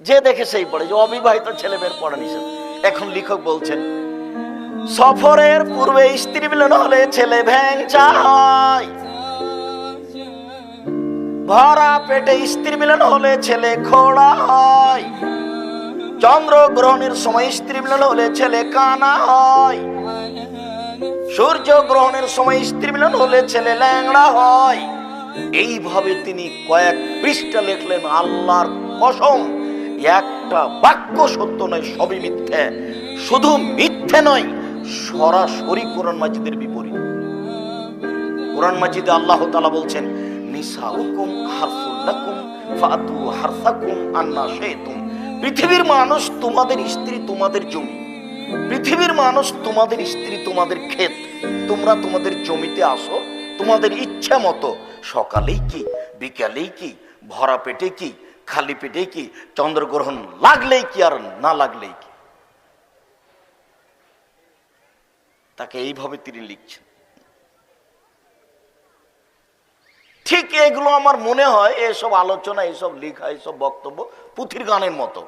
যে দেখে সেই পড়ে, যে অবিবাহিত ছেলে মেয়ের পড়া নিষেধ। এখন লেখক বলছেন, সফরের পূর্বে স্ত্রী মিলন হলে ছেলে ভ্যাংচা হয়, ভরা পেটে স্ত্রী মিলন হলে ছেলে খোড়া হয়, চন্দ্র গ্রহণের সময় স্ত্রী মিলন হলে ছেলে কানা হয়, সূর্য গ্রহণের সময় স্ত্রী মিলন হলে ছেলে ল্যাংড়া হয়। এইভাবে তিনি কয়েক পৃষ্ঠা লিখলেন। আল্লাহর কসম, একটা বাক্য সত্য নয়, সবই মিথ্যে। শুধু মিথ্যে নয়, সরাসরি কোরআন মাজিদের বিপরীত। কোরআন মাজিদে আল্লাহ তাআলা বলছেন, নিসাউকুম হারফুল লাকুম ফাতু হারসাকুম আন্না শাইতুম। পৃথিবীর মানুষ তোমাদের স্ত্রী, তোমাদের জমি। পৃথিবীর মানুষ তোমাদের স্ত্রী, তোমাদের ক্ষেত। তোমরা তোমাদের জমিতে আসো তোমাদের ইচ্ছা মতো, সকালেই কি, বিকালেই কি, ভরা পেটে কি, খালি পেটে কি, চন্দ্রগ্রহণ লাগলেই কি আর না লাগলেই কি। তাকে এইভাবে তিনি লিখছেন। ঠিক এগুলো আমার মনে হয়, এসব আলোচনা, এসব লেখা, এসব বক্তব্য পুঁথির গানের মতো।